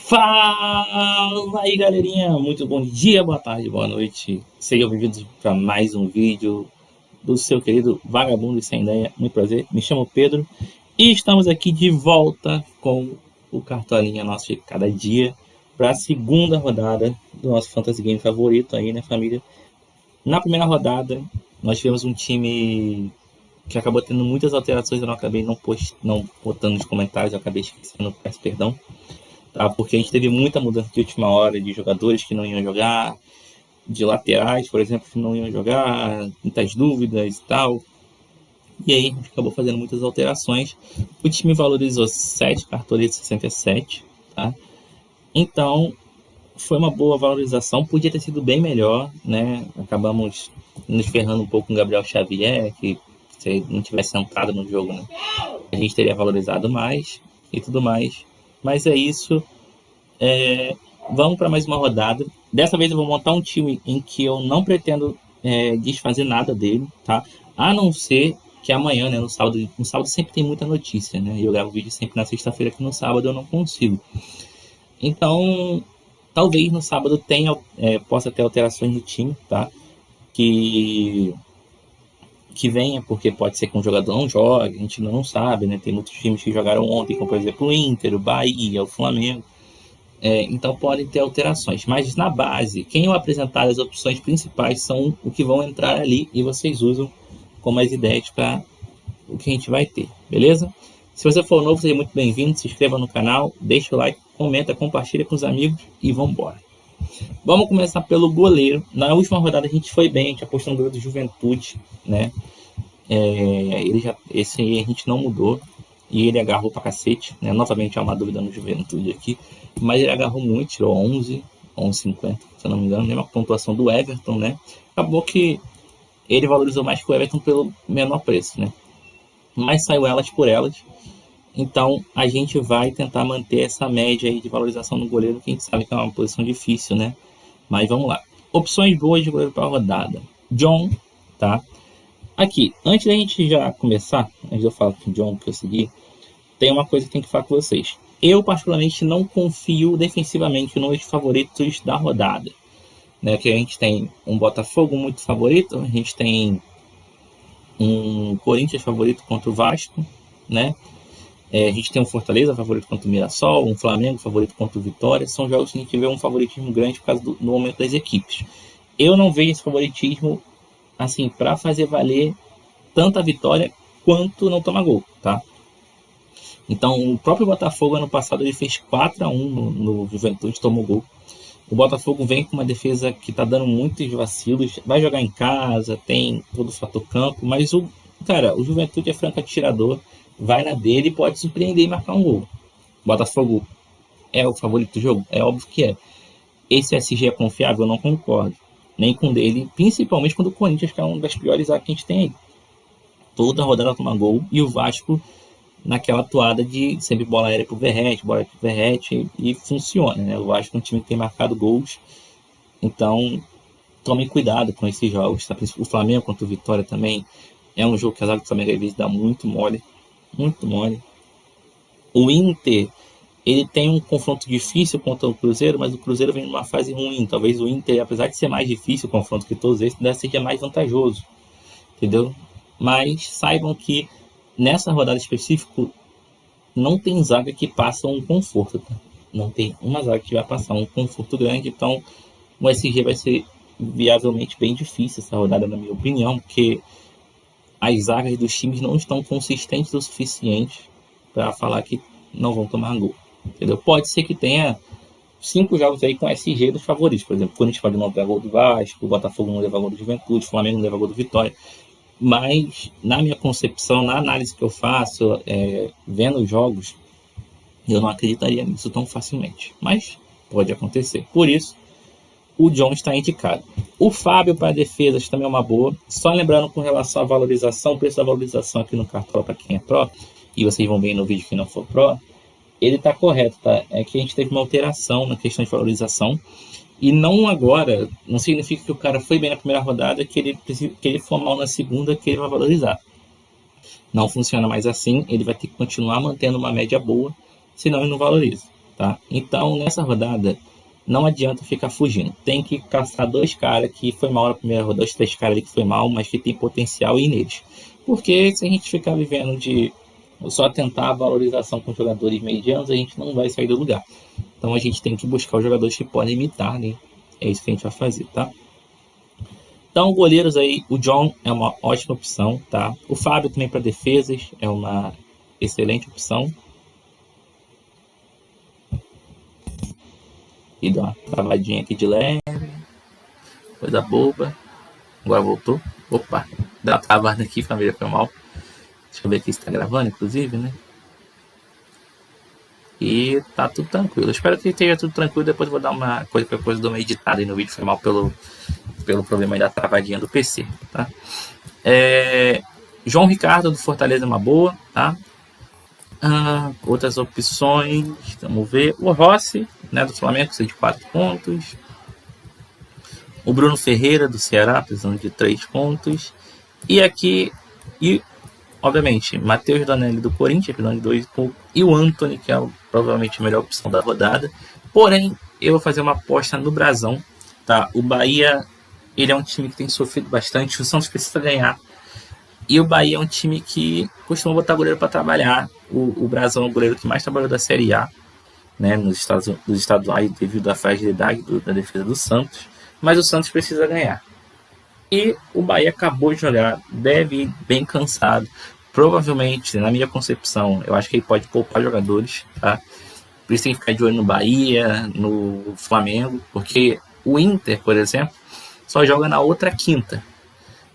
Fala aí, galerinha! Muito bom dia, boa tarde, boa noite. Sejam bem-vindos para mais um vídeo do seu querido Vagabundo Sem Ideia. Muito prazer, me chamo Pedro e estamos aqui de volta com o Cartolinha nosso de cada dia para a segunda rodada do nosso Fantasy Game favorito aí, né, família? Na primeira rodada, nós tivemos um time que acabou tendo muitas alterações. Eu não acabei não botando nos comentários, eu acabei esquecendo, peço perdão. Tá? Porque a gente teve muita mudança de última hora de jogadores que não iam jogar, de laterais, por exemplo, que não iam jogar, muitas dúvidas e tal. E aí a gente acabou fazendo muitas alterações. O time valorizou 7 cartões de 67, tá? Então, foi uma boa valorização, podia ter sido bem melhor, né? Acabamos nos ferrando um pouco com o Gabriel Xavier, que se ele não tivesse entrado no jogo, né, a gente teria valorizado mais e tudo mais. Mas é isso. Vamos para mais uma rodada. Dessa vez eu vou montar um time em que eu não pretendo desfazer nada dele, tá? A não ser que amanhã, né, no sábado sempre tem muita notícia, né? Eu gravo vídeo sempre na sexta-feira, que no sábado eu não consigo. Então, talvez no sábado possa ter alterações no time, tá? Que venha, porque pode ser que um jogador não jogue, a gente não sabe, né? Tem muitos times que jogaram ontem, como por exemplo o Inter, o Bahia, o Flamengo. Então podem ter alterações, mas na base, quem eu apresentar as opções principais são o que vão entrar ali e vocês usam como as ideias para o que a gente vai ter, beleza? Se você for novo, seja muito bem-vindo, se inscreva no canal, deixa o like, comenta, compartilha com os amigos e vamos embora. Vamos começar pelo goleiro. Na última rodada a gente foi bem, a gente apostou no goleiro do Juventude, né? Esse aí a gente não mudou e ele agarrou pra cacete, né? Novamente há uma dúvida no Juventude aqui, mas ele agarrou muito, tirou 11,50, se eu não me engano, mesma pontuação do Everton, né? Acabou que ele valorizou mais que o Everton pelo menor preço, né? Mas saiu elas por elas. Então a gente vai tentar manter essa média aí de valorização no goleiro, que a gente sabe que é uma posição difícil, né? Mas vamos lá. Opções boas de goleiro para a rodada. John, tá? Aqui, antes da gente já começar, antes de eu falar com o John que eu segui, tem uma coisa que tem que falar com vocês. Eu, particularmente, não confio defensivamente nos favoritos da rodada. Né? Que a gente tem um Botafogo muito favorito, a gente tem um Corinthians favorito contra o Vasco, né? A gente tem um Fortaleza favorito contra o Mirassol, um Flamengo favorito contra o Vitória. São jogos que a gente vê um favoritismo grande por causa do momento das equipes. Eu não vejo esse favoritismo assim, para fazer valer tanto a vitória quanto não tomar gol, tá? Então, o próprio Botafogo, ano passado, ele fez 4-1 no Juventude, tomou gol. O Botafogo vem com uma defesa que tá dando muitos vacilos, vai jogar em casa, tem todo o fator campo, mas o Juventude é franco atirador, vai na dele e pode surpreender e marcar um gol. O Botafogo é o favorito do jogo? É óbvio que é. Esse SG é confiável? Eu não concordo. Nem com dele, principalmente quando o Corinthians, que é uma das piores áreas que a gente tem aí. Toda rodada toma gol, e o Vasco naquela toada de sempre bola aérea pro Verratti, e funciona, né? O Vasco é um time que tem marcado gols, então tomem cuidado com esses jogos, tá? O Flamengo contra o Vitória também é um jogo que a zaga do Flamengo às vezes dá muito mole. O Inter, ele tem um confronto difícil contra o Cruzeiro, mas o Cruzeiro vem numa fase ruim. Talvez o Inter, apesar de ser mais difícil o confronto que todos esses, ainda seja mais vantajoso, entendeu? Mas saibam que nessa rodada específica não tem zaga que passa um conforto, tá? Não tem uma zaga que vai passar um conforto grande, então o SG vai ser viavelmente bem difícil essa rodada, na minha opinião, porque as zagas dos times não estão consistentes o suficiente para falar que não vão tomar gol. Entendeu? Pode ser que tenha 5 jogos aí com SG dos favoritos, por exemplo, o Corinthians pode não levar gol do Vasco, o Botafogo não leva gol do Juventude, o Flamengo não leva gol do Vitória, mas na minha concepção, na análise que eu faço, vendo os jogos, eu não acreditaria nisso tão facilmente, mas pode acontecer. Por isso, o John está indicado. O Fábio para defesas também é uma boa, só lembrando com relação à valorização, o preço da valorização aqui no Cartola para quem é Pro, e vocês vão ver no vídeo que não for Pro, ele está correto, tá? É que a gente teve uma alteração na questão de valorização, e não agora, não significa que o cara foi bem na primeira rodada, que ele for mal na segunda, que ele vai valorizar. Não funciona mais assim, ele vai ter que continuar mantendo uma média boa, senão ele não valoriza. tá? Então, nessa rodada, não adianta ficar fugindo. Tem que caçar 2 caras que foi mal na primeira rodada, 2, 3 caras ali que foi mal, mas que tem potencial e ir neles. Porque se a gente ficar vivendo de só tentar a valorização com jogadores medianos, a gente não vai sair do lugar. Então a gente tem que buscar os jogadores que podem imitar, né? É isso que a gente vai fazer, tá? Então, goleiros aí, o John é uma ótima opção, tá? O Fábio também para defesas é uma excelente opção. E dá uma travadinha aqui de leve, coisa boba. Agora voltou. Opa, dá uma travada aqui, família, foi mal. Deixa eu ver aqui se tá gravando, inclusive, né? E tá tudo tranquilo. Eu espero que esteja tudo tranquilo. Depois eu vou dar uma coisa, dou uma editada aí no vídeo. Foi mal pelo problema aí da travadinha do PC, tá? João Ricardo do Fortaleza é uma boa, tá? Outras opções, vamos ver. O Rossi, né, do Flamengo, precisa de 4 pontos. O Bruno Ferreira do Ceará, precisando de 3 pontos. E aqui, obviamente, Matheus Donelli do Corinthians, precisando de 2 pontos. E o Antony, que é provavelmente a melhor opção da rodada. Porém, eu vou fazer uma aposta no Brasão, tá? O Bahia, ele é um time que tem sofrido bastante. O Santos precisa ganhar. E o Bahia é um time que costuma botar goleiro para trabalhar. O Brasão é o goleiro que mais trabalhou da Série A, né, nos estaduais, devido à fragilidade da defesa do Santos. Mas o Santos precisa ganhar. E o Bahia acabou de jogar, deve ir bem cansado. Provavelmente, na minha concepção, eu acho que ele pode poupar jogadores, tá? Por isso tem que ficar de olho no Bahia, no Flamengo, porque o Inter, por exemplo, só joga na outra quinta.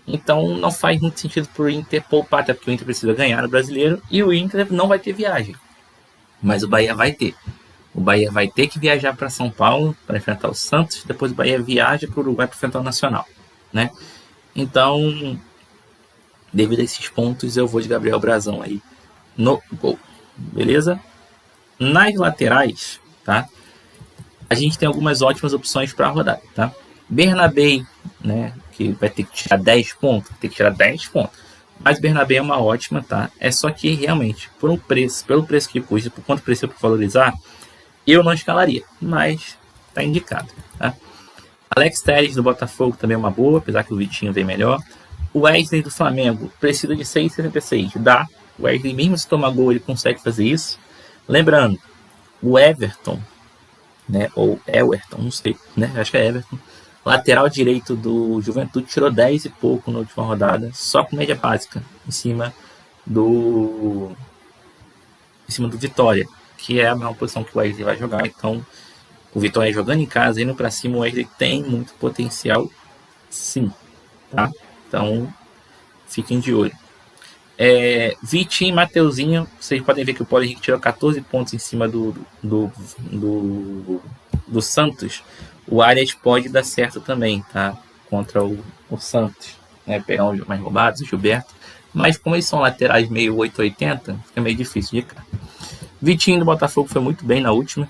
Então não faz muito sentido para o Inter poupar, até porque o Inter precisa ganhar no Brasileiro e o Inter não vai ter viagem. Mas o Bahia vai ter. O Bahia vai ter que viajar para São Paulo para enfrentar o Santos, depois o Bahia viaja para o Uruguai para enfrentar o Nacional, né? Então, devido a esses pontos, eu vou de Gabriel Brasão aí no gol, beleza? Nas laterais, tá? A gente tem algumas ótimas opções para rodar, tá? Bernabé, né, que vai ter que tirar 10 pontos, Mas Bernabé é uma ótima, tá? É só que realmente, pelo preço que custa, por quanto precisa para valorizar, eu não escalaria, mas tá indicado, tá? Alex Telles do Botafogo também é uma boa, apesar que o Vitinho vem melhor. O Wesley do Flamengo precisa de 6,76, dá. O Wesley, mesmo se tomar gol, ele consegue fazer isso. Lembrando, o Everton, né, ou Everton, não sei, né, acho que é Everton, lateral direito do Juventude, tirou 10 e pouco na última rodada, só com média básica, em cima do Vitória, que é a mesma posição que o Wesley vai jogar. Então, o Vitória jogando em casa, indo para cima, o Wesley tem muito potencial, sim, tá? Então, fiquem de olho. Vitinho e Mateuzinho, vocês podem ver que o Paulo Henrique tirou 14 pontos em cima do Santos. O Arias pode dar certo também, tá? Contra o Santos, né? Pegar uns mais roubados, o Gilberto. Mas como eles são laterais meio 880, fica meio difícil de cá. Vitinho do Botafogo foi muito bem na última,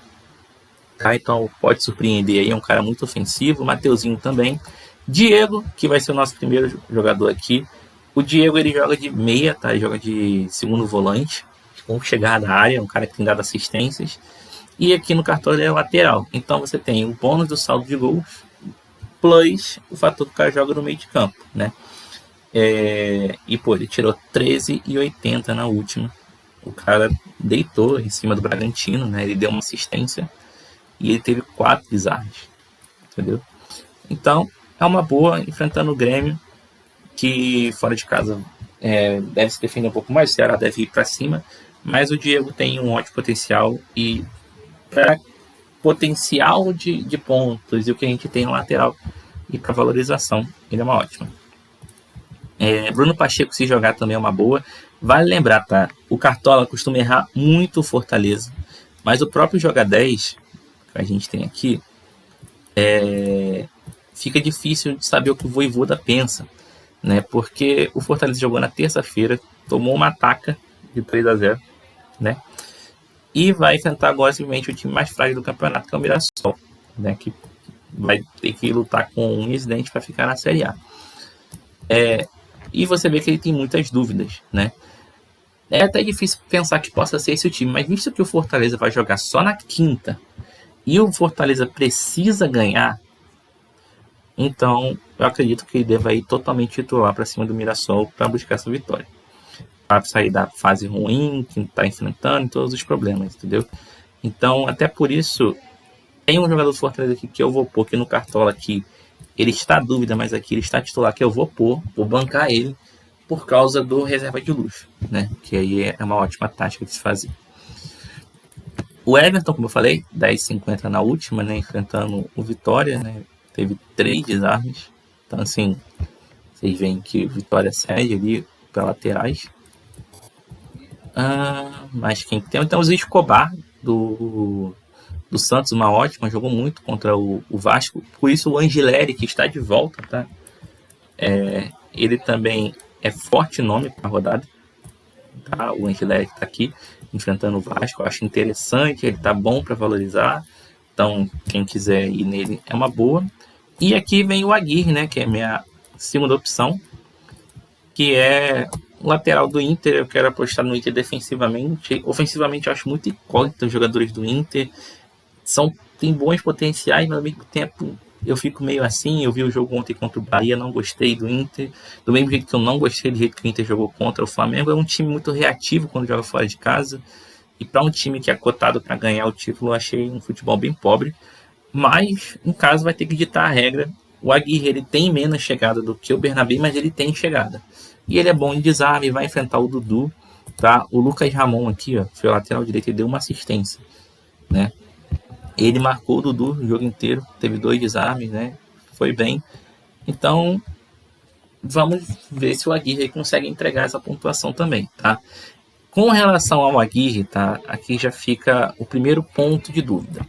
tá? Então pode surpreender aí, é um cara muito ofensivo. Mateuzinho também. Diego, que vai ser o nosso primeiro jogador aqui. O Diego, ele joga de meia, tá? Ele joga de segundo volante, com chegada à área, um cara que tem dado assistências. E aqui no cartão ele é lateral. Então você tem o bônus do saldo de gols, plus o fator que o cara joga no meio de campo, né? E pô, ele tirou 13,80 na última. O cara deitou em cima do Bragantino, né? Ele deu uma assistência e ele teve 4 desarmes, entendeu? Então é uma boa enfrentando o Grêmio, que fora de casa deve se defender um pouco mais, o Ceará deve ir para cima, mas o Diego tem um ótimo potencial e para potencial de pontos e o que a gente tem no lateral e para valorização, ele é uma ótima. Bruno Pacheco, se jogar, também é uma boa. Vale lembrar, tá? O Cartola costuma errar muito o Fortaleza, mas o próprio Joga 10 que a gente tem aqui fica difícil de saber o que o Vojvoda pensa, né? Porque o Fortaleza jogou na terça-feira, tomou uma ataca de 3-0, né? E vai enfrentar agora simplesmente o time mais frágil do campeonato, que é o Mirassol, né? Que vai ter que lutar com um incidente para ficar na Série A. E você vê que ele tem muitas dúvidas, né? É até difícil pensar que possa ser esse o time, mas visto que o Fortaleza vai jogar só na quinta e o Fortaleza precisa ganhar, então eu acredito que ele deva ir totalmente titular para cima do Mirassol para buscar essa vitória. Para sair da fase ruim que está enfrentando e todos os problemas, entendeu? Então, até por isso, tem um jogador do Fortaleza aqui que eu vou pôr aqui no Cartola aqui. Ele está à dúvida, mas aqui ele está titular, que eu vou pôr, vou bancar ele por causa do reserva de luxo, né? Que aí é uma ótima tática de se fazer. O Everton, como eu falei, 10,50 na última, né? Enfrentando o Vitória, né? Teve 3 desarmes. Então, assim, vocês veem que o Vitória cede ali para laterais. Mas quem tem? Então, o Escobar do Santos, uma ótima, jogou muito contra o Vasco. Por isso, o Angileri, que está de volta, tá? Ele também é forte nome para a rodada. Tá? O Angileri que está aqui enfrentando o Vasco, eu acho interessante, ele tá bom para valorizar. Então, quem quiser ir nele é uma boa. E aqui vem o Aguirre, né, que é a minha segunda opção, que é o lateral do Inter. Eu quero apostar no Inter defensivamente. Ofensivamente, eu acho muito incógnito os jogadores do Inter. Tem bons potenciais, mas ao mesmo tempo eu fico meio assim. Eu vi o jogo ontem contra o Bahia, não gostei do Inter. Do mesmo jeito que eu não gostei do jeito que o Inter jogou contra o Flamengo. É um time muito reativo quando joga fora de casa. E para um time que é cotado para ganhar o título, eu achei um futebol bem pobre. Mas, em caso, vai ter que ditar a regra. O Aguirre, ele tem menos chegada do que o Bernabé, mas ele tem chegada. E ele é bom em desarme, vai enfrentar o Dudu. Tá? O Lucas Ramon aqui, ó, foi o lateral direito, ele deu uma assistência, né? Ele marcou o Dudu o jogo inteiro, teve 2 desarmes, né? Foi bem. Então, vamos ver se o Aguirre consegue entregar essa pontuação também, tá? Com relação ao Aguirre, tá? Aqui já fica o primeiro ponto de dúvida.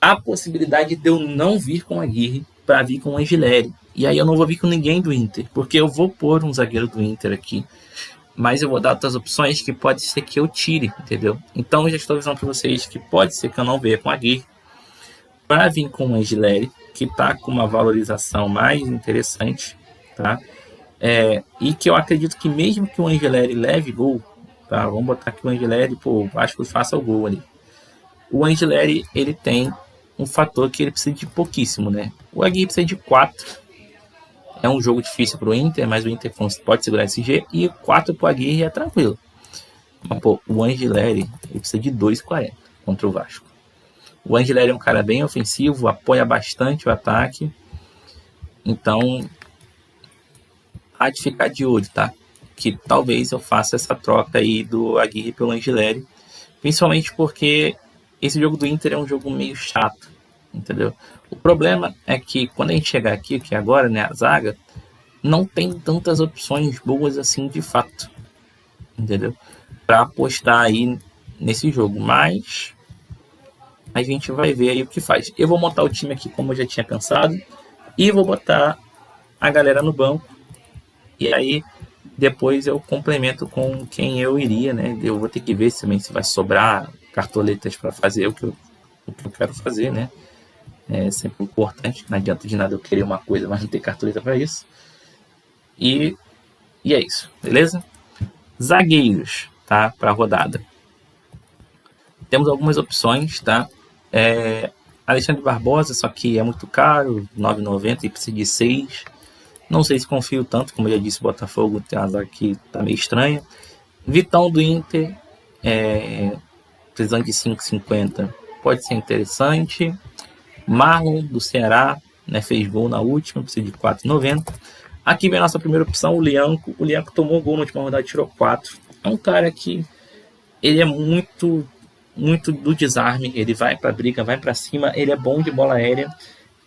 A possibilidade de eu não vir com o Aguirre para vir com o Angileri. E aí eu não vou vir com ninguém do Inter, porque eu vou pôr um zagueiro do Inter aqui, mas eu vou dar outras opções que pode ser que eu tire, entendeu? Então eu já estou avisando para vocês que pode ser que eu não venha com a Aguirre para vir com o Angileri, que está com uma valorização mais interessante, tá? E que eu acredito que mesmo que o Angileri leve gol, tá? Vamos botar que o Angileri, acho que faça o gol ali. O Angileri, ele tem um fator que ele precisa de pouquíssimo, né? O Aguirre precisa de 4. É um jogo difícil para o Inter, mas o Inter pode segurar esse G, e 4 para o Aguirre é tranquilo. Mas, o Angileri, ele precisa de 2,40 contra o Vasco. O Angileri é um cara bem ofensivo, apoia bastante o ataque. Então, há de ficar de olho, tá? Que talvez eu faça essa troca aí do Aguirre pelo Angileri. Principalmente porque esse jogo do Inter é um jogo meio chato, entendeu? O problema é que quando a gente chegar aqui, que agora, né, a zaga, não tem tantas opções boas assim de fato, entendeu? Para apostar aí nesse jogo, mas a gente vai ver aí o que faz. Eu vou montar o time aqui como eu já tinha pensado e vou botar a galera no banco, e aí depois eu complemento com quem eu iria, né? Eu vou ter que ver também se vai sobrar cartoletas para fazer o que eu quero fazer, né? É sempre importante, não adianta de nada eu querer uma coisa, mas não ter cartoleta para isso. E é isso, beleza? Zagueiros, tá? Para a rodada. Temos algumas opções, tá? Alexandre Barbosa, só que é muito caro, 9,90 e precisa de 6. Não sei se confio tanto, como eu já disse, o Botafogo tem uma zaga que tá meio estranha. Vitão do Inter, precisando de 5,50, pode ser interessante. Marlon do Ceará, né, fez gol na última, precisa de 4,90. Aqui vem a nossa primeira opção, o Lianco. O Lianco tomou gol na última rodada, tirou 4. É um cara que ele é muito do desarme, ele vai pra briga, vai pra cima, ele é bom de bola aérea.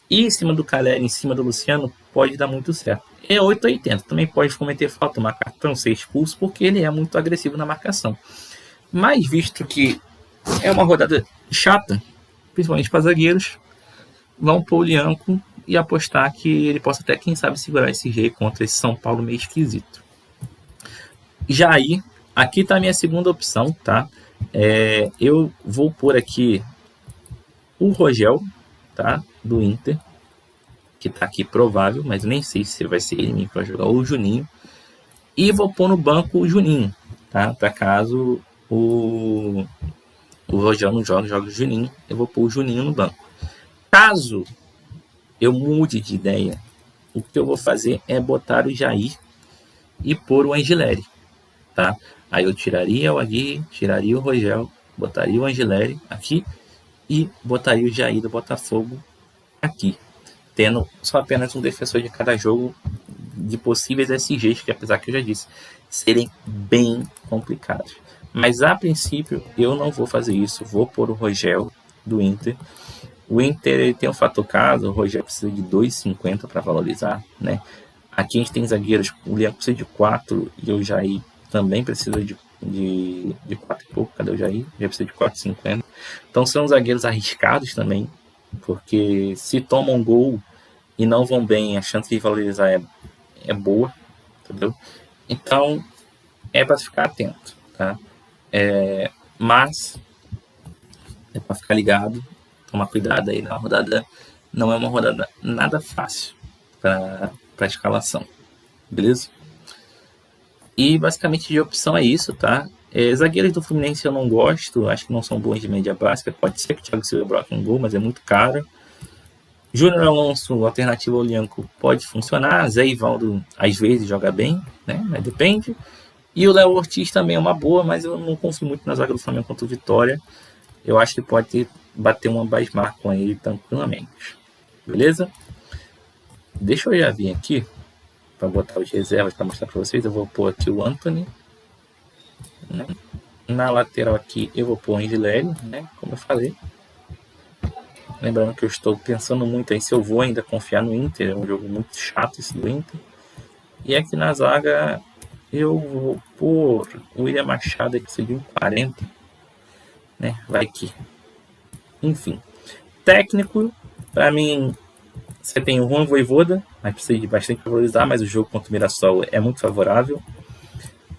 E em cima do Caleri, em cima do Luciano, pode dar muito certo. É 8,80. Também pode cometer falta, tomar cartão, ser expulso, porque ele é muito agressivo na marcação. Mas visto que é uma rodada chata, principalmente para zagueiros, vão pôr o Lianco e apostar que ele possa até, quem sabe, segurar esse G contra esse São Paulo meio esquisito. Já aí, aqui está a minha segunda opção, tá? Eu vou pôr aqui o Rogel, tá? Do Inter, que tá aqui provável, mas nem sei se vai ser ele que vai jogar, ou o Juninho. E vou pôr no banco o Juninho, tá? Para caso o Rogério não joga o Juninho, eu vou pôr o Juninho no banco. Caso eu mude de ideia, o que eu vou fazer é botar o Jair e pôr o Angileri, tá? Aí eu tiraria o Aguirre, tiraria o Rogério, botaria o Angileri aqui e botaria o Jair do Botafogo aqui, tendo só apenas um defensor de cada jogo de possíveis SGs, que apesar que eu já disse, serem bem complicados. Mas a princípio eu não vou fazer isso, vou pôr o Rogério do Inter. O Inter ele tem um fator casa, o Rogério precisa de 2,50 para valorizar, né? Aqui a gente tem zagueiros, o Leão precisa de 4 e o Jair também precisa de 4 e pouco. Cadê o Jair? Já precisa de 4,50. Então são zagueiros arriscados também, porque se tomam um gol e não vão bem, a chance de valorizar é boa, entendeu? Então é para ficar atento, tá? Mas é para ficar ligado, tomar cuidado aí na rodada. Não é uma rodada nada fácil para escalação, beleza? E basicamente de opção é isso, tá? Zagueiros do Fluminense eu não gosto, acho que não são bons de média básica. Pode ser que o Thiago Silva broque um gol, mas é muito caro. Júnior Alonso, alternativo ao Lianco, pode funcionar. Zé Ivaldo às vezes joga bem, né? Mas depende. E o Léo Ortiz também é uma boa, mas eu não confio muito na zaga do Flamengo contra o Vitória. Eu acho que pode bater uma basmar com ele tranquilamente. Beleza? Deixa eu já vir aqui para botar os reservas para mostrar para vocês. Eu vou pôr aqui o Anthony, né? Na lateral aqui eu vou pôr o Angileri, né? Como eu falei. Lembrando que eu estou pensando muito em se eu vou ainda confiar no Inter. É um jogo muito chato esse do Inter. E aqui na zaga eu vou pôr o William Machado, que seria um 40, né? Vai que. Enfim. Técnico, para mim, você tem o Juan Voivoda, mas precisa de bastante valorizar, mas o jogo contra o Mirassol é muito favorável.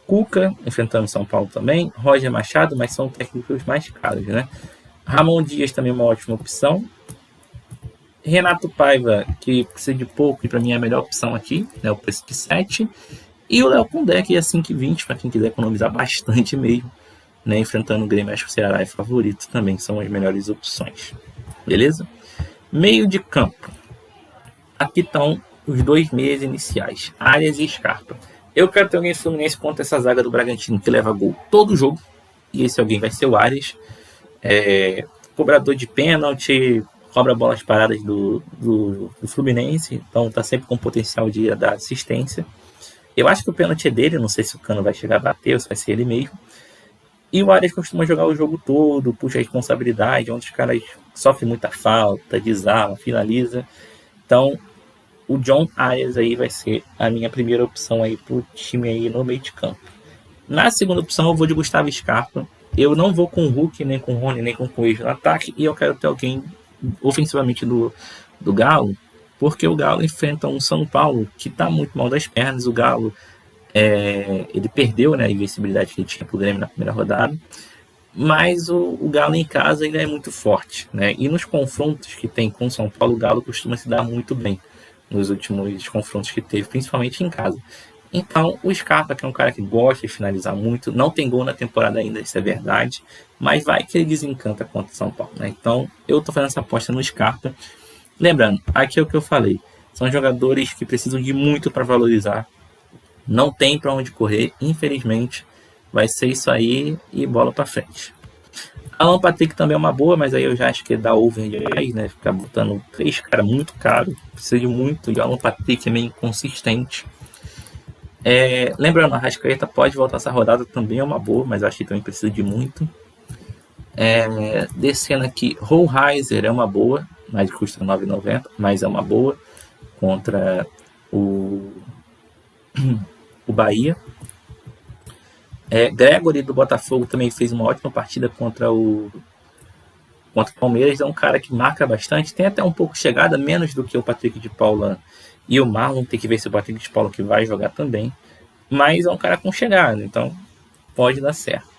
Cuca, enfrentando São Paulo também. Roger Machado, mas são técnicos mais caros, né? Ramon Dias também é uma ótima opção. Renato Paiva, que precisa de pouco e para mim é a melhor opção aqui, né? O preço de 7. E o Léo Condé, que é 5,20 para quem quiser economizar bastante mesmo, né? Enfrentando o Grêmio, acho que o Ceará é favorito também, são as melhores opções. Beleza? Meio de campo. Aqui estão os 2 meias iniciais, Arias e Scarpa. Eu quero ter alguém Fluminense contra essa zaga do Bragantino que leva gol todo jogo, e esse alguém vai ser o Arias. Cobrador de pênalti, cobra bolas paradas do Fluminense, então tá sempre com potencial de dar assistência. Eu acho que o pênalti é dele, não sei se o Cano vai chegar a bater ou se vai ser ele mesmo. E o Arias costuma jogar o jogo todo, puxa a responsabilidade, onde os caras sofrem muita falta, desarma, finaliza. Então, o John Arias aí vai ser a minha primeira opção aí pro time aí no meio de campo. Na segunda opção, eu vou de Gustavo Scarpa. Eu não vou com o Hulk, nem com o Rony, nem com o Coelho no ataque, e eu quero ter alguém ofensivamente do Galo, porque o Galo enfrenta um São Paulo que está muito mal das pernas. O Galo ele perdeu, né, a invencibilidade que ele tinha pro Grêmio na primeira rodada, mas o Galo em casa ele é muito forte, né? E nos confrontos que tem com o São Paulo, o Galo costuma se dar muito bem nos últimos confrontos que teve, principalmente em casa. Então, o Scarpa, que é um cara que gosta de finalizar muito, não tem gol na temporada ainda, isso é verdade, mas vai que ele desencanta contra o São Paulo, né? Então, eu tô fazendo essa aposta no Scarpa. Lembrando, aqui é o que eu falei, são jogadores que precisam de muito para valorizar, não tem para onde correr, infelizmente, vai ser isso aí e bola para frente. Alan Patrick também é uma boa, mas aí eu já acho que dá over demais, né? Ficar botando 3 caras muito caro, precisa de muito, e o Alan Patrick é meio inconsistente. Lembrando, a Arrascaeta pode voltar essa rodada, também é uma boa, mas acho que também precisa de muito. Descendo aqui, Rollheiser é uma boa, mas custa 9,90, mas é uma boa contra o Bahia. Gregory do Botafogo também fez uma ótima partida contra o Palmeiras. É um cara que marca bastante, tem até um pouco de chegada, menos do que o Patrick de Paula e o Marlon. Tem que ver se o Patrick de Paula que vai jogar também, mas é um cara com chegada, então pode dar certo.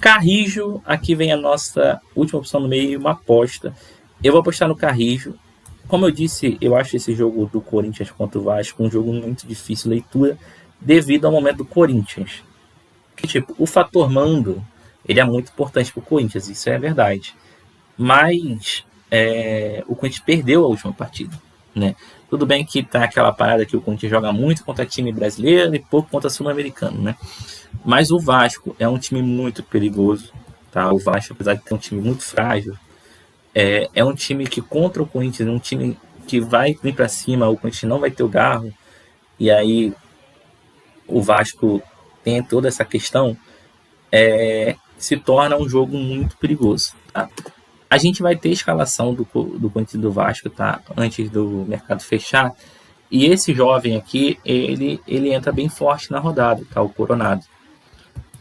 Carrijo, aqui vem a nossa última opção no meio, uma aposta. Eu vou apostar no Carrijo. Como eu disse, eu acho esse jogo do Corinthians contra o Vasco um jogo muito difícil de leitura, devido ao momento do Corinthians. Que, tipo, o fator mando, ele é muito importante pro Corinthians, isso é verdade. Mas o Corinthians perdeu a última partida, né? Tudo bem que tá aquela parada que o Corinthians joga muito contra time brasileiro e pouco contra sul-americano, né? Mas o Vasco é um time muito perigoso, tá? O Vasco, apesar de ter um time muito frágil, é um time que contra o Corinthians, é um time que vai vir para cima, o Corinthians não vai ter o garro, e aí o Vasco tem toda essa questão, se torna um jogo muito perigoso, tá? A gente vai ter escalação do Corinthians e do Vasco, tá? Antes do mercado fechar. E esse jovem aqui, ele entra bem forte na rodada, tá? O Coronado.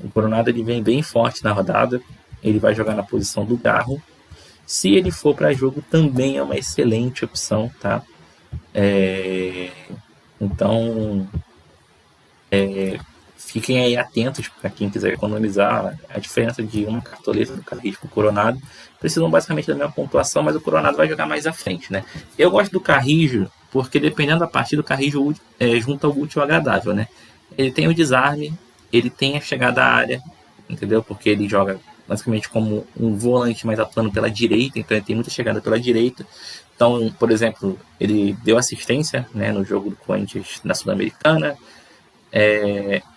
O Coronado ele vem bem forte na rodada. Ele vai jogar na posição do Garro. Se ele for para jogo, também é uma excelente opção, tá? Então, fiquem aí atentos para quem quiser economizar. A diferença de uma cartoleta do Carrijo para o Coronado precisam basicamente da mesma pontuação, mas o Coronado vai jogar mais à frente, né? Eu gosto do Carrijo porque, dependendo da partida, o Carrijo junta o útil ao agradável, né? Ele tem o desarme, ele tem a chegada à área, entendeu? Porque ele joga basicamente como um volante mais atuando pela direita, então ele tem muita chegada pela direita. Então, por exemplo, ele deu assistência, né, no jogo do Corinthians na Sul-Americana.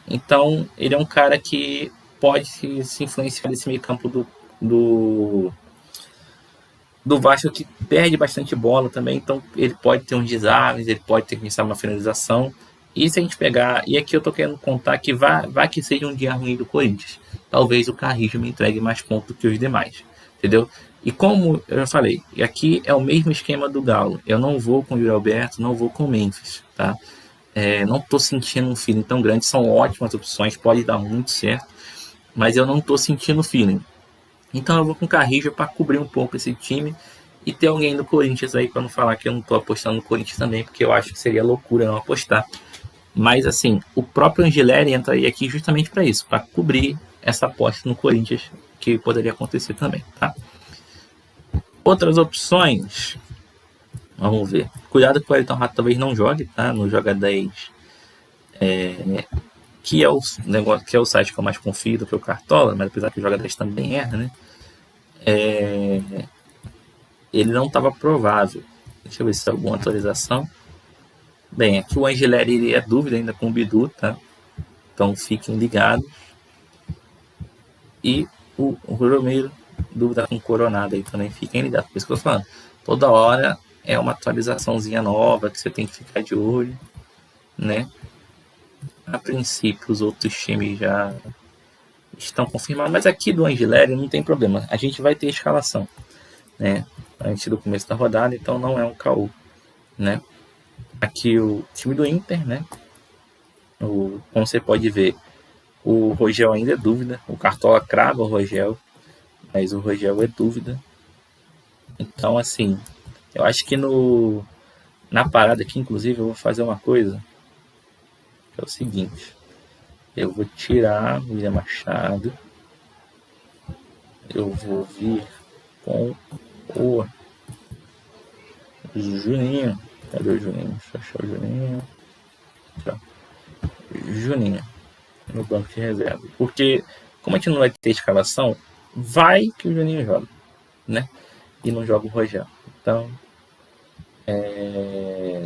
Então, ele é um cara que pode se influenciar nesse meio campo do Vasco, que perde bastante bola também. Então, ele pode ter uns desarmes, ele pode ter que pensar uma finalização. E se a gente pegar, e aqui eu tô querendo contar que vai que seja um dia ruim do Corinthians, talvez o Carrijo me entregue mais pontos que os demais, entendeu? E como eu já falei, e aqui é o mesmo esquema do Galo. Eu não vou com o Yuri Alberto, não vou com o Memphis, tá? Não estou sentindo um feeling tão grande. São ótimas opções, pode dar muito certo, mas eu não estou sentindo feeling. Então eu vou com o Carrijo para cobrir um pouco esse time e ter alguém do Corinthians aí, para não falar que eu não estou apostando no Corinthians também, porque eu acho que seria loucura não apostar. Mas assim, o próprio Angileri entraria aqui justamente para isso, para cobrir essa aposta no Corinthians que poderia acontecer também, tá? Outras opções, vamos ver. Cuidado que o Wellington Rato talvez não jogue, tá? No Joga 10, que é o negócio, que é o site que eu mais confio do que o Cartola, mas apesar que o Joga 10 também erra, né? Ele não estava provável. Deixa eu ver se tem alguma atualização. Bem, aqui o Angileri é dúvida ainda com o Bidu, tá? Então fiquem ligados. E o Romero, dúvida com o Coronado aí também, fiquem ligados. Por isso que eu tô falando. Toda hora é uma atualizaçãozinha nova que você tem que ficar de olho, né? A princípio, os outros times já estão confirmados, mas aqui do Angileri não tem problema. A gente vai ter escalação, né? Antes do começo da rodada, então não é um caô, né? Aqui o time do Inter, né? Como você pode ver, o Rogel ainda é dúvida. O Cartola crava o Rogel, mas o Rogel é dúvida. Então, assim, eu acho que na parada aqui, inclusive, eu vou fazer uma coisa, que é o seguinte. Eu vou tirar o William Machado. Eu vou vir com o Juninho. Cadê o Juninho? Deixa eu achar o Juninho. Aqui, Juninho no banco de reserva. Porque, como a gente não vai ter escalação, vai que o Juninho joga, né? E não joga o Rogério. Então, é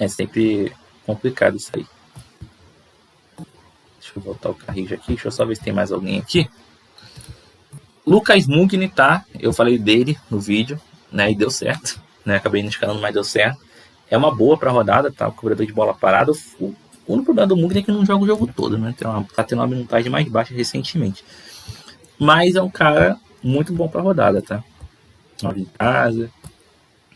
sempre complicado isso aí. Deixa eu voltar o Carrijo aqui. Deixa eu só ver se tem mais alguém aqui. Lucas Mugni, tá? Eu falei dele no vídeo, né? E deu certo, né? Acabei não escalando, mas deu certo. É uma boa pra rodada, tá? O cobrador de bola parado. O único problema do Mugni é que não joga o jogo todo, né? Tá tendo uma minutagem mais baixa recentemente. Mas é um cara muito bom pra rodada, tá? Joga em casa,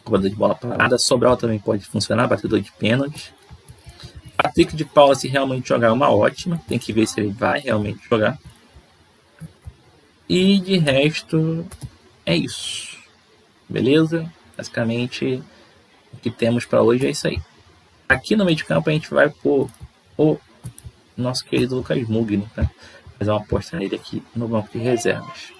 cobrador de bola parada. Sobral também pode funcionar, batedor de pênalti. Patrick de Paula, se realmente jogar, é uma ótima. Tem que ver se ele vai realmente jogar. E de resto, é isso. Beleza? Basicamente, o que temos para hoje é isso aí. Aqui no meio de campo a gente vai pôr o nosso querido Lucas Mugni, tá? Fazer uma aposta nele aqui no banco de reservas.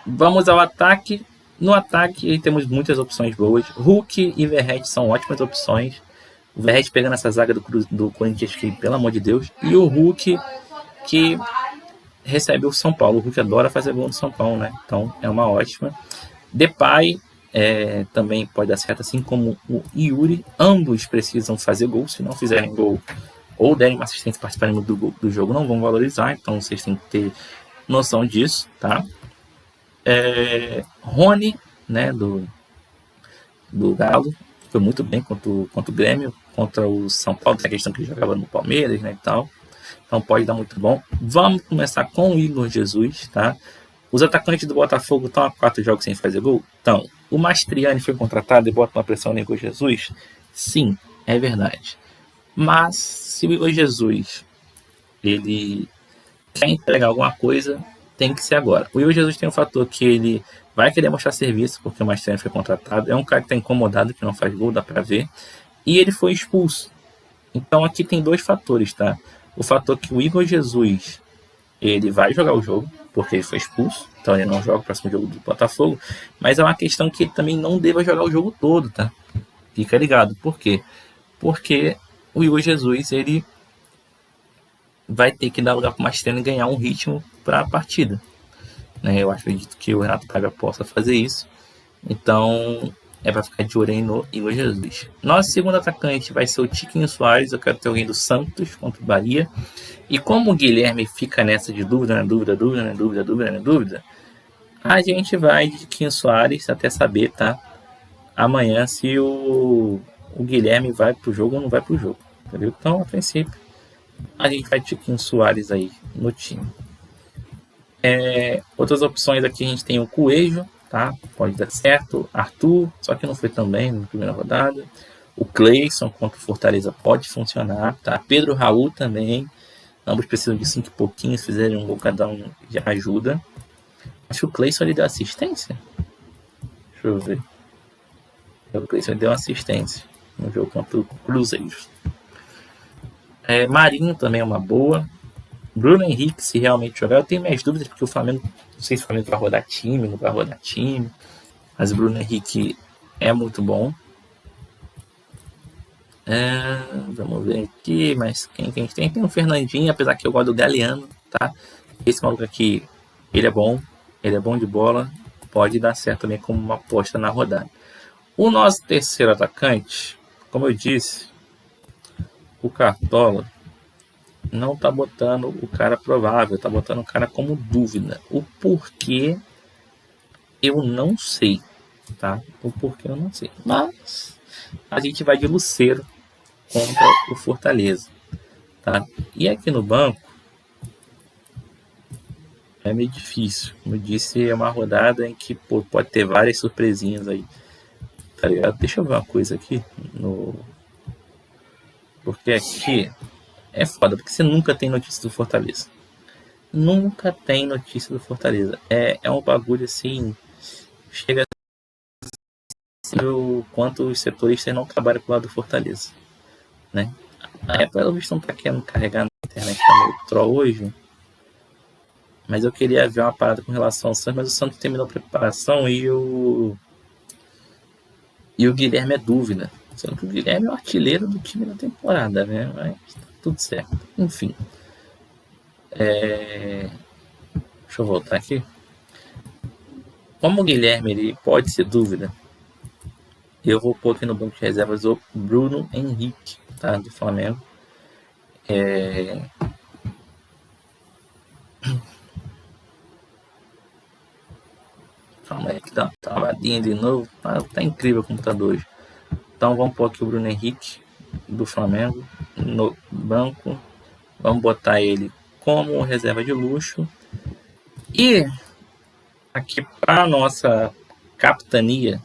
Vamos ao ataque. No ataque temos muitas opções boas. Hulk e Verratti são ótimas opções. O Verratti pegando essa zaga do Corinthians, que, pelo amor de Deus. E o Hulk, que recebe o São Paulo. O Hulk adora fazer gol no São Paulo, né? Então é uma ótima. Depay também pode dar certo, assim como o Yuri. Ambos precisam fazer gol. Se não fizerem gol ou derem uma assistência participarem do jogo, não vão valorizar. Então vocês têm que ter noção disso, tá? Rony, né, do Galo, foi muito bem contra o Grêmio, contra o São Paulo, tem a questão que ele jogava no Palmeiras, né, e tal. Então pode dar muito bom. Vamos começar com o Igor Jesus, tá? Os atacantes do Botafogo estão há 4 jogos sem fazer gol? Então, o Mastriani foi contratado e bota uma pressão no Igor Jesus? Sim, é verdade. Mas se o Igor Jesus ele quer entregar alguma coisa, tem que ser agora. O Igor Jesus tem um fator que ele vai querer mostrar serviço, porque o Mastriani foi contratado. É um cara que está incomodado, que não faz gol, dá pra ver. E ele foi expulso. Então aqui tem 2 fatores, tá? O fator que o Igor Jesus ele vai jogar o jogo, porque ele foi expulso, então ele não joga o próximo jogo do Botafogo, mas é uma questão que ele também não deva jogar o jogo todo, tá? Fica ligado. Por quê? Porque o Igor Jesus ele vai ter que dar lugar para o Mastriani e ganhar um ritmo para a partida, né? Eu acredito que o Renato Paiva possa fazer isso, então é para ficar de olho aí no Igor Jesus. Nosso segundo atacante vai ser o Tiquinho Soares. Eu quero ter alguém do Santos contra o Bahia. E como o Guilherme fica nessa de dúvida, a gente vai de Tiquinho Soares até saber, tá? Amanhã se o Guilherme vai pro jogo ou não vai pro jogo, entendeu? Então, a princípio, a gente vai de Tiquinho Soares aí no time. Outras opções aqui a gente tem o Coelho, tá? Pode dar certo. Arthur, só que não foi tão bem na primeira rodada. O Cleison contra o Fortaleza pode funcionar, tá? Pedro Raul também. Ambos precisam de 5 e pouquinho. Se fizerem um gol cada um, já ajuda. Acho que o Cleison ele deu assistência. Deixa eu ver. O Cleison deu assistência no jogo contra o Cruzeiro. Marinho também é uma boa. Bruno Henrique, se realmente jogar, eu tenho minhas dúvidas, porque o Flamengo, não sei se o Flamengo vai rodar time, não vai rodar time, mas o Bruno Henrique é muito bom. Vamos ver aqui, mas quem a gente tem? Tem o Fernandinho, apesar que eu gosto do Galeano, tá? Esse maluco aqui, ele é bom de bola, pode dar certo também como uma aposta na rodada. O nosso terceiro atacante, como eu disse, o Cartola não tá botando o cara provável, tá botando o cara como dúvida. O porquê eu não sei, tá? O porquê eu não sei. Mas a gente vai de Lucero contra o Fortaleza, tá? E aqui no banco é meio difícil. Como eu disse, é uma rodada em que pode ter várias surpresinhas aí, tá ligado? Deixa eu ver uma coisa aqui porque aqui é foda, porque você nunca tem notícia do Fortaleza. Nunca tem notícia do Fortaleza. É um bagulho assim. Chega a ser o quanto os setoristas não trabalham pro lado do Fortaleza, né? Pelo visto não tá querendo carregar na internet, tá meio troll hoje. Mas eu queria ver uma parada com relação ao Santos, mas o Santos terminou a preparação e o Guilherme é dúvida. Sendo que o Guilherme é o artilheiro do time da temporada, né? Mas tá tudo certo. Enfim. Deixa eu voltar aqui. Como o Guilherme ele pode ser dúvida, eu vou pôr aqui no banco de reservas o Bruno Henrique, tá? Do Flamengo. Calma aí, que dá uma travadinha de novo. Tá incrível o computador hoje. Então vamos pôr aqui o Bruno Henrique do Flamengo no banco. Vamos botar ele como reserva de luxo. E aqui para nossa capitania,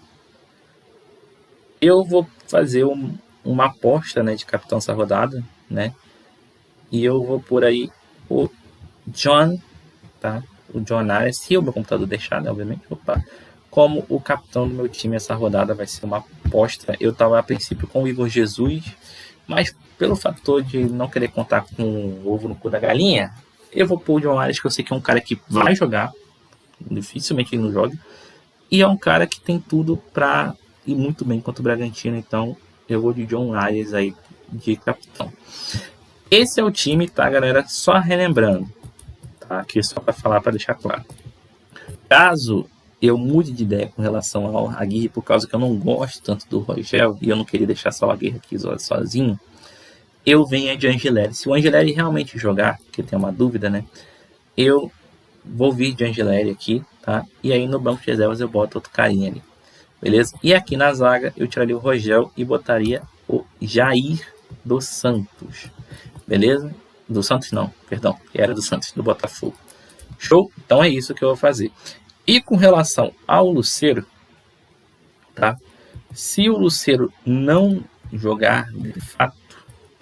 eu vou fazer uma aposta, né, de capitão essa rodada, né? E eu vou por aí o John, tá? O John Arias, se o meu computador deixar, né, obviamente, como o capitão do meu time essa rodada vai ser uma aposta. Eu estava a princípio com o Igor Jesus, mas pelo fator de não querer contar com o ovo no cu da galinha, eu vou pôr o John Arias, que eu sei que é um cara que vai jogar, dificilmente ele não joga, e é um cara que tem tudo para ir muito bem contra o Bragantino, então eu vou de John Arias aí de capitão. Esse é o time, tá, galera? Só relembrando, tá? Aqui só para falar, para deixar claro. Caso eu mude de ideia com relação ao Aguirre, por causa que eu não gosto tanto do Rogel e eu não queria deixar só o Aguirre aqui sozinho, eu venho de Angeleri. Se o Angeleri realmente jogar, porque tem uma dúvida, né? Eu vou vir de Angeleri aqui, tá? E aí no banco de reservas eu boto outro carinha ali, beleza? E aqui na zaga eu tiraria o Rogel e botaria o Jair dos Santos, beleza? Do Santos não, perdão, era do Santos, do Botafogo. Show? Então é isso que eu vou fazer. E com relação ao Lucero, tá? Se o Lucero não jogar de fato,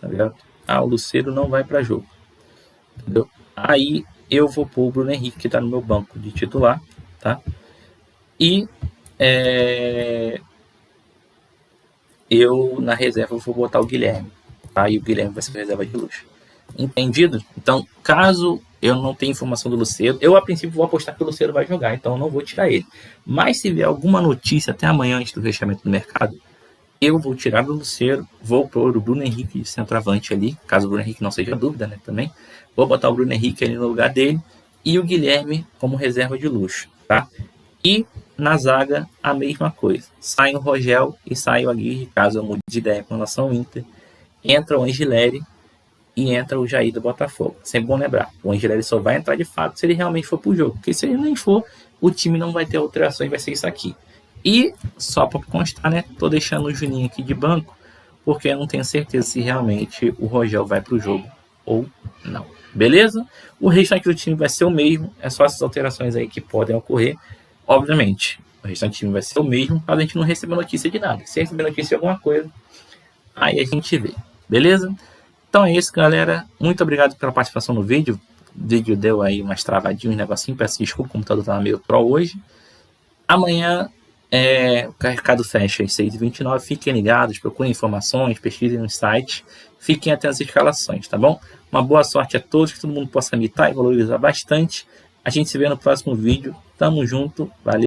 tá ligado? O Lucero não vai para jogo, entendeu? Aí eu vou pôr o Bruno Henrique, que tá no meu banco de titular, tá? E eu na reserva vou botar o Guilherme, tá? E o Guilherme vai ser reserva de luxo. Entendido? Então, caso eu não tenha informação do Lucero, eu a princípio vou apostar que o Lucero vai jogar, então eu não vou tirar ele. Mas se vier alguma notícia até amanhã antes do fechamento do mercado, eu vou tirar do Lucero, vou pôr o Bruno Henrique de centroavante ali, caso o Bruno Henrique não seja dúvida, né, também. Vou botar o Bruno Henrique ali no lugar dele e o Guilherme como reserva de luxo, tá? E na zaga, a mesma coisa. Sai o Rogel e sai o Aguirre, caso eu mude de ideia com relação ao Inter. Entra o Angeleri e entra o Jair do Botafogo. Sempre bom lembrar, o Angeleri só vai entrar de fato se ele realmente for pro jogo, porque se ele nem for, o time não vai ter alterações, vai ser isso aqui. E, só para constar, né, tô deixando o Juninho aqui de banco, porque eu não tenho certeza se realmente o Rogel vai pro jogo ou não. Beleza? O restante do time vai ser o mesmo, é só essas alterações aí que podem ocorrer. Obviamente, o restante do time vai ser o mesmo, para a gente não receber notícia de nada. Se receber notícia de alguma coisa, aí a gente vê. Beleza? Então é isso, galera. Muito obrigado pela participação no vídeo. O vídeo deu aí umas travadinhas, um negocinho. Peço desculpa, o computador estava meio troll hoje. Amanhã o mercado fecha às 6h29. Fiquem ligados, procurem informações, pesquisem no site. Fiquem até as escalações, tá bom? Uma boa sorte a todos, que todo mundo possa imitar e valorizar bastante. A gente se vê no próximo vídeo. Tamo junto. Valeu.